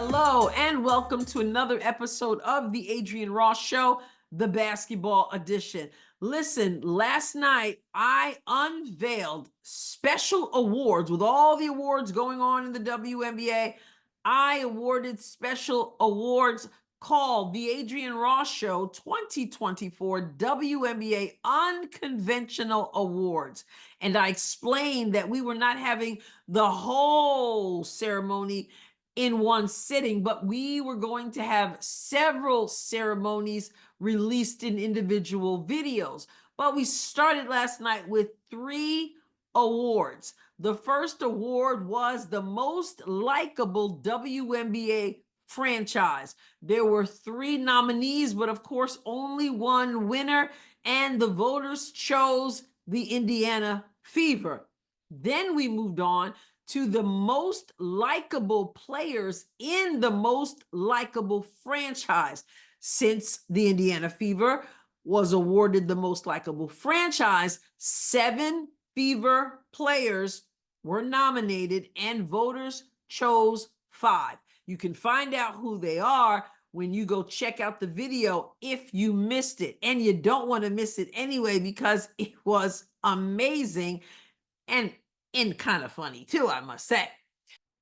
Hello, and welcome to another episode of the Adrienne Ross Show, the basketball edition. Listen, last night I unveiled special awards with all the awards going on in the WNBA. I awarded special awards called the Adrienne Ross Show 2024 WNBA Unconventional Awards. And I explained that we were not having the whole ceremony in one sitting, but we were going to have several ceremonies released in individual videos. But we started last night with 3 awards. The first award was the most likable WNBA franchise. There were 3 nominees, but of course only one winner, and the voters chose the Indiana Fever. Then we moved on to the most likable players in the most likable franchise. Since the Indiana Fever was awarded the most likable franchise, 7 Fever players were nominated and voters chose 5. You can find out who they are when you go check out the video if you missed it. And you don't want to miss it anyway, because it was amazing and kind of funny too, I must say.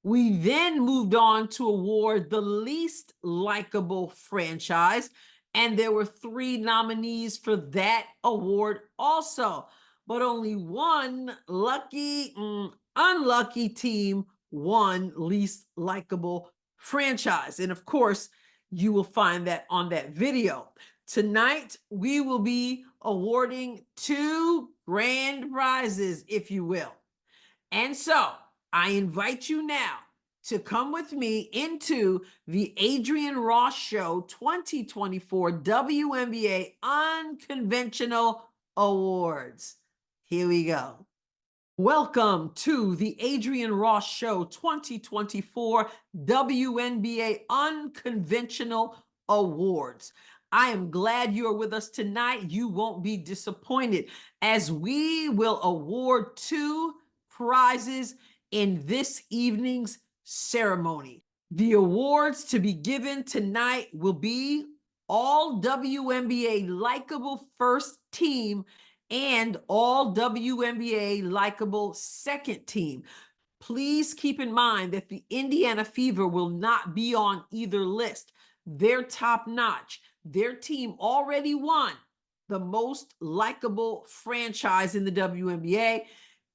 We then moved on to award the least likable franchise, and there were 3 nominees for that award also, but only one unlucky team won least likable franchise. And of course, you will find that on that video. Tonight, we will be awarding 2 grand prizes, if you will. And so I invite you now to come with me into the Adrienne Ross Show 2024 WNBA Unconventional Awards. Here we go. Welcome to the Adrienne Ross Show 2024 WNBA Unconventional Awards. I am glad you are with us tonight. You won't be disappointed, as we will award 2 prizes in this evening's ceremony. The awards to be given tonight will be All WNBA Likable First Team and All WNBA Likable Second Team. Please keep in mind that the Indiana Fever will not be on either list. They're top notch. Their team already won the most likable franchise in the WNBA,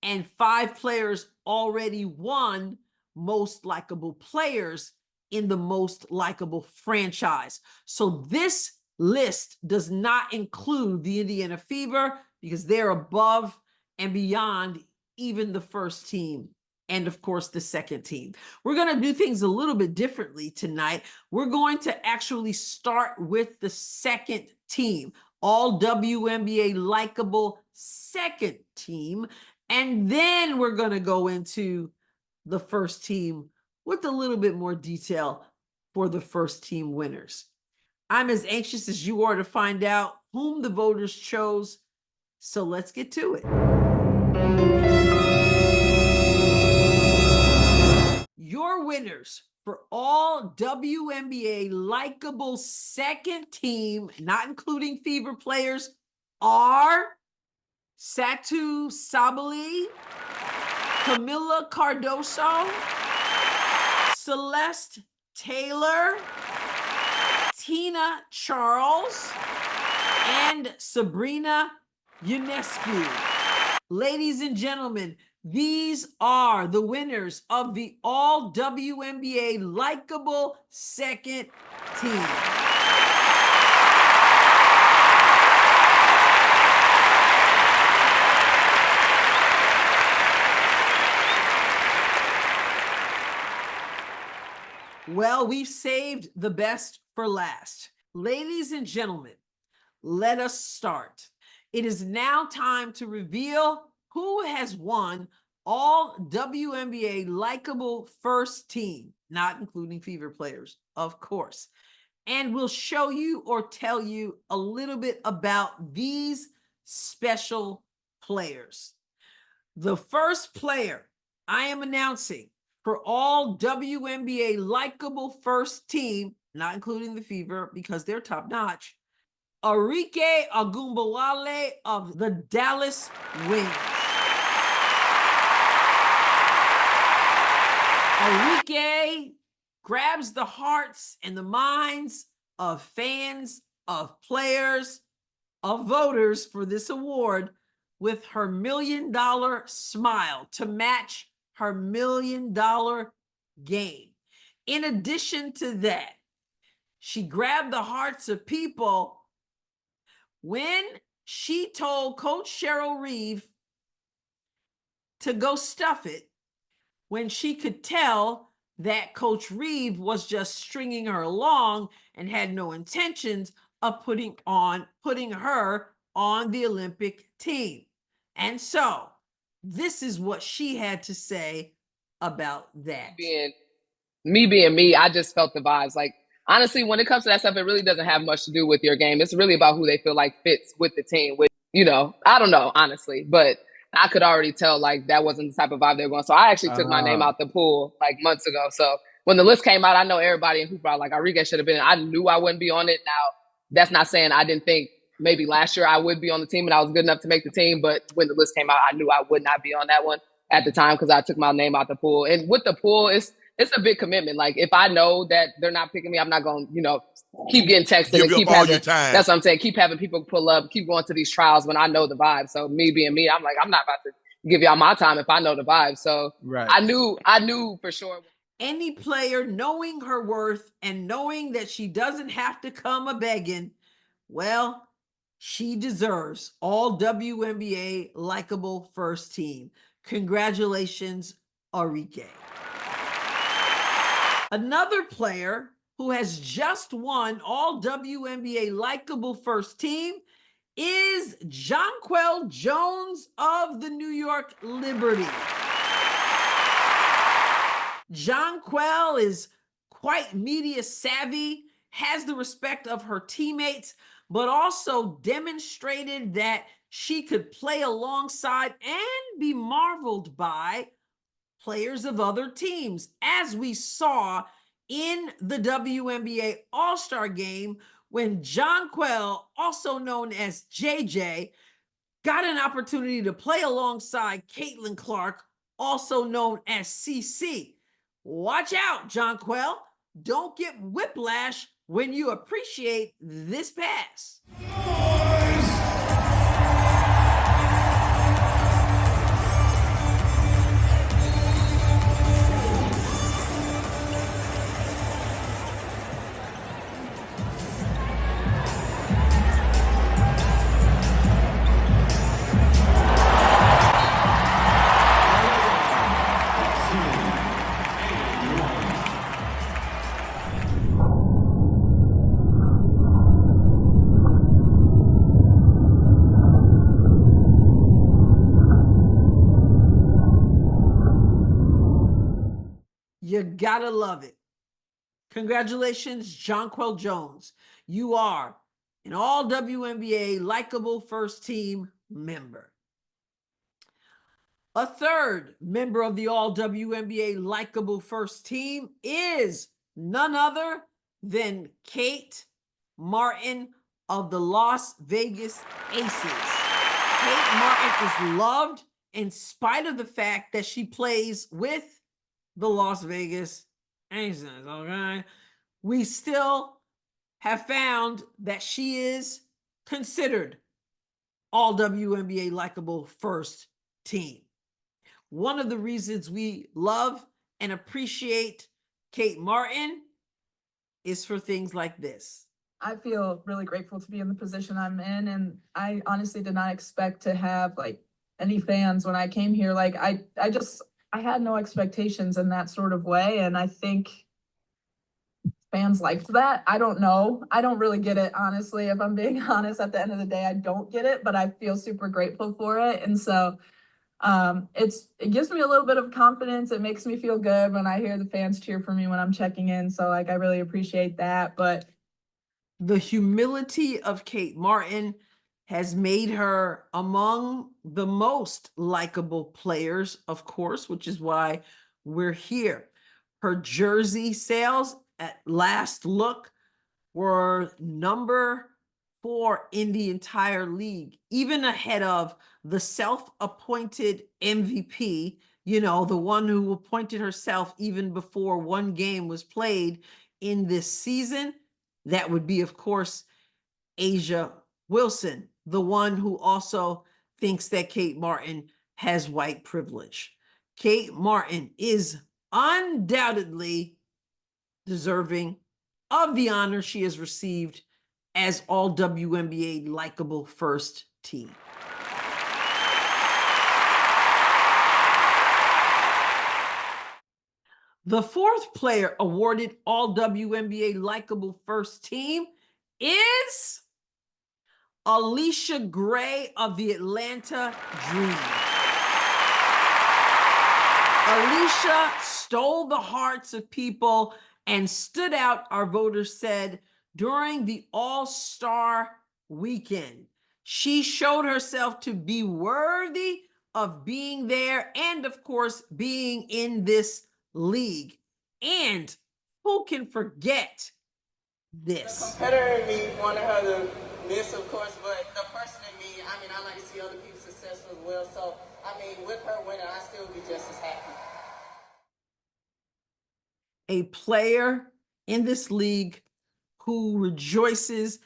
and 5 players already won most likable players in the most likable franchise. So this list does not include the Indiana Fever, because they're above and beyond even the first team and of course the second team. We're going to do things a little bit differently tonight. We're going to actually start with the second team, All WNBA Likable Second Team, and then we're going to go into the first team with a little bit more detail for the first team winners. I'm as anxious as you are to find out whom the voters chose, so let's get to it. Your winners for All WNBA Likable Second Team, not including Fever players, are Satou Sabally, Camila Cardoso, Celeste Taylor, Tina Charles, and Sabrina Ionescu. Ladies and gentlemen, these are the winners of the All WNBA Likable Second Team. Well, we've saved the best for last. Ladies and gentlemen, let us start. It is now time to reveal who has won All WNBA Likable First Team, not including Fever players, of course. And we'll show you or tell you a little bit about these special players. The first player I am announcing for all WNBA Likable First Team, not including the Fever because they're top notch, Arike Ogunbowale of the Dallas Wings. Arike grabs the hearts and the minds of fans, of players, of voters for this award with her $1 million smile to match her $1 million game. In addition to that, she grabbed the hearts of people when she told Coach Cheryl Reeve to go stuff it, when she could tell that Coach Reeve was just stringing her along and had no intentions of putting her on the Olympic team. And so this is what she had to say about that. Me being me, I just felt the vibes. Like, honestly, when it comes to that stuff, it really doesn't have much to do with your game. It's really about who they feel like fits with the team. I don't know, honestly, but I could already tell like that wasn't the type of vibe they were going. So I actually took my name out the pool like months ago. So when the list came out, I know everybody in Hooper like Arike should have been. I knew I wouldn't be on it. Now, that's not saying I didn't think maybe last year I would be on the team and I was good enough to make the team. But when the list came out, I knew I would not be on that one at the time because I took my name out the pool. And with the pool, it's a big commitment. Like if I know that they're not picking me, I'm not going to, keep getting texted and keep having, that's what I'm saying, keep having people pull up, keep going to these trials when I know the vibe. So me being me, I'm like, I'm not about to give y'all my time if I know the vibe. So right. I knew for sure. Any player knowing her worth and knowing that she doesn't have to come a begging, well, she deserves all WNBA Likable First Team. Congratulations, Arike. Another player who has just won all WNBA Likable First Team is Jonquel Jones of the New York Liberty. Jonquel is quite media savvy, has the respect of her teammates, but also demonstrated that she could play alongside and be marveled by players of other teams, as we saw in the WNBA All-Star Game when Jonquel, also known as JJ, got an opportunity to play alongside Caitlin Clark, also known as CC. Watch out, Jonquel. Don't get whiplash when you appreciate this pass. You gotta love it. Congratulations, Jonquel Jones. You are an all WNBA Likable First Team member. A third member of the all WNBA Likable First Team is none other than Kate Martin of the Las Vegas Aces. Kate Martin is loved in spite of the fact that she plays with the Las Vegas Aces, okay? We still have found that she is considered all WNBA Likable First Team. One of the reasons we love and appreciate Kate Martin is for things like this. I feel really grateful to be in the position I'm in, and I honestly did not expect to have like any fans when I came here. Like I had no expectations in that sort of way, and I think fans liked that. I don't know. I don't really get it, honestly. If I'm being honest, at the end of the day, I don't get it, but I feel super grateful for it. And so it gives me a little bit of confidence. It makes me feel good when I hear the fans cheer for me when I'm checking in. So like, I really appreciate that. But the humility of Kate Martin has made her among the most likable players, of course, which is why we're here. Her jersey sales at last look were number 4 in the entire league, even ahead of the self-appointed MVP, the one who appointed herself even before one game was played in this season. That would be, of course, A'ja Wilson, the one who also thinks that Kate Martin has white privilege. Kate Martin is undoubtedly deserving of the honor she has received as all WNBA Likable First Team. The 4th player awarded all WNBA Likable First Team is Allisha Gray of the Atlanta Dream. Allisha stole the hearts of people and stood out, our voters said, during the All-Star weekend. She showed herself to be worthy of being there and, of course, being in this league. And who can forget this? The competitor in me wanted her to miss, of course, but the person in me, I like to see other people successful as well. So, with her winning, I still be just as happy. A player in this league who rejoices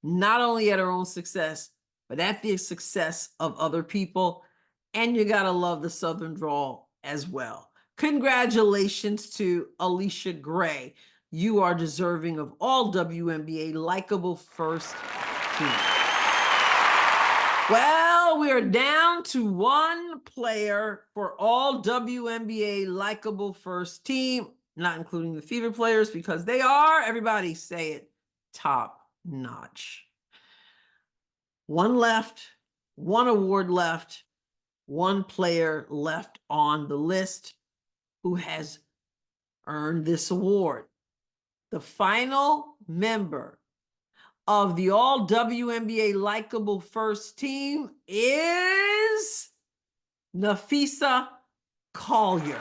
not only at her own success, but at the success of other people. And you gotta love the Southern drawl as well. Congratulations to Allisha Gray. You are deserving of all WNBA Likable First Team. Well, we are down to 1 player for all WNBA Likable First Team, not including the Fever players, because they are, everybody say it, top notch. 1 left, 1 award left, 1 player left on the list who has earned this award. The final member of the all WNBA Likable First Team is Napheesa Collier.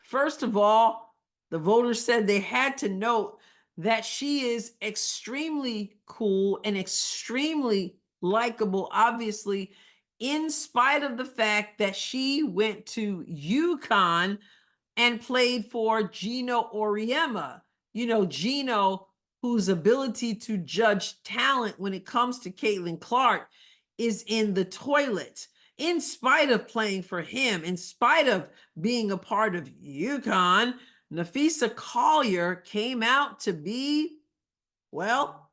First of all, the voters said they had to note that she is extremely cool and extremely likable, obviously, in spite of the fact that she went to UConn and played for Gino Auriemma. Gino, whose ability to judge talent when it comes to Caitlin Clark is in the toilet. In spite of playing for him, in spite of being a part of UConn, Napheesa Collier came out to be, well,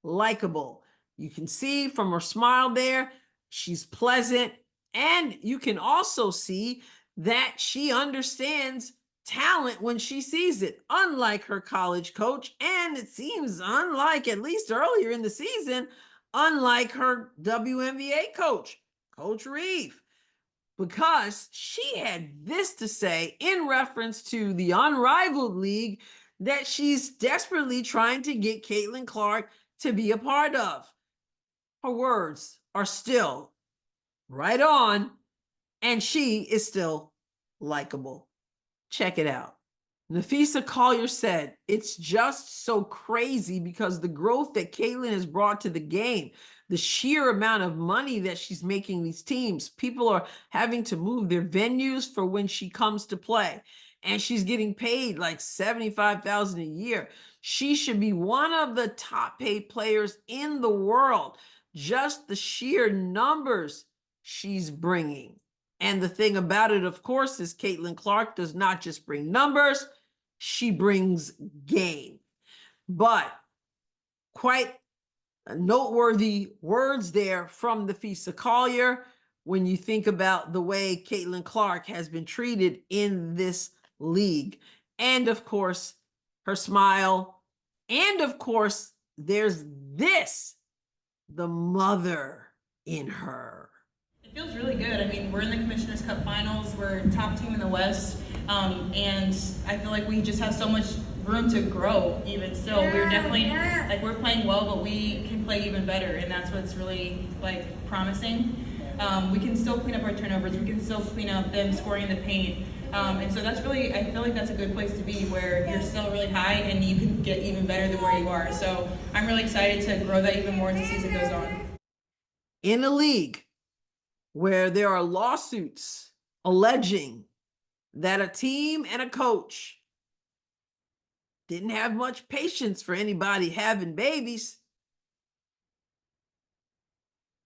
likable. You can see from her smile there, she's pleasant. And you can also see that she understands talent when she sees it, unlike her college coach. And it seems unlike, at least earlier in the season, unlike her WNBA coach, Coach Reeve, because she had this to say in reference to the unrivaled league that she's desperately trying to get Caitlin Clark to be a part of. Her words are still right on, and she is still likable. Check it out. Napheesa Collier said, "It's just so crazy because the growth that Caitlin has brought to the game, the sheer amount of money that she's making these teams, people are having to move their venues for when she comes to play. And she's getting paid like $75,000 a year. She should be one of the top paid players in the world. Just the sheer numbers she's bringing." And the thing about it, of course, is Caitlin Clark does not just bring numbers, she brings game. But quite noteworthy words there from Napheesa Collier when you think about the way Caitlin Clark has been treated in this league. And of course, her smile. And of course, there's this, the mother in her. It feels really good. I mean, we're in the Commissioner's Cup Finals. We're top team in the West. And I feel like we just have so much room to grow even still. We're definitely, we're playing well, but we can play even better. And that's what's really, promising. we can still clean up our turnovers. We can still clean up them scoring in the paint. And so that's really, I feel like that's a good place to be, where you're still really high and you can get even better than where you are. So I'm really excited to grow that even more as the season goes on. In a league where there are lawsuits alleging that a team and a coach didn't have much patience for anybody having babies.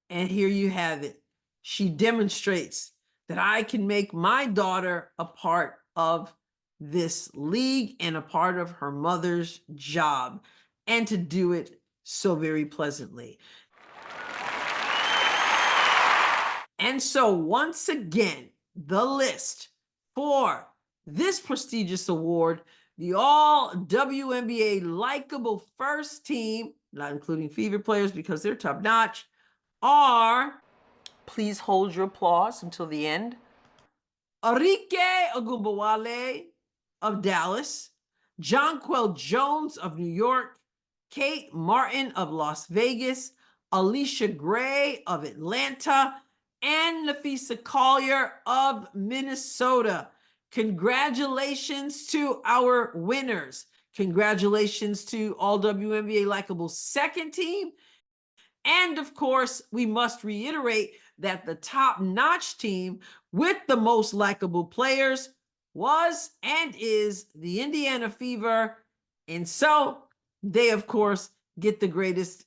And here you have it. She demonstrates that I can make my daughter a part of this league and a part of her mother's job, and to do it so very pleasantly. And so once again, the list for this prestigious award, the all WNBA Likable First Team, not including Fever players because they're top notch, are, please hold your applause until the end, Arike Ogunbowale of Dallas, Jonquel Jones of New York, Kate Martin of Las Vegas, Allisha Gray of Atlanta, and Napheesa Collier of Minnesota. Congratulations to our winners. Congratulations to all WNBA Likable second team. And of course, we must reiterate that the top-notch team with the most likable players was and is the Indiana Fever. And so they, of course, get the greatest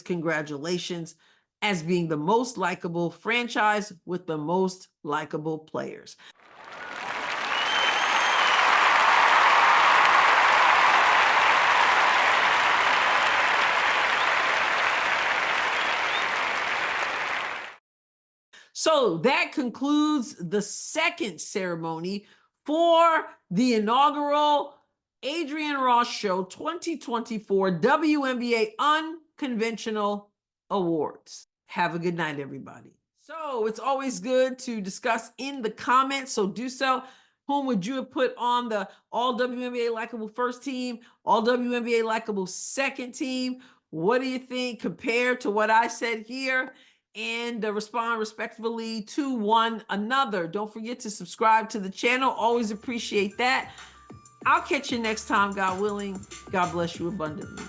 congratulations as being the most likable franchise with the most likable players. So that concludes the second ceremony for the inaugural Adrienne Ross Show 2024 WNBA Unconventional Awards. Have a good night, everybody. So it's always good to discuss in the comments, so do so. Whom would you have put on the all WNBA Likable first team, all WNBA Likable second team? What do you think compared to what I said here? And respond respectfully to one another. Don't forget to subscribe to the channel. Always appreciate that. I'll catch you next time, God willing. God bless you abundantly.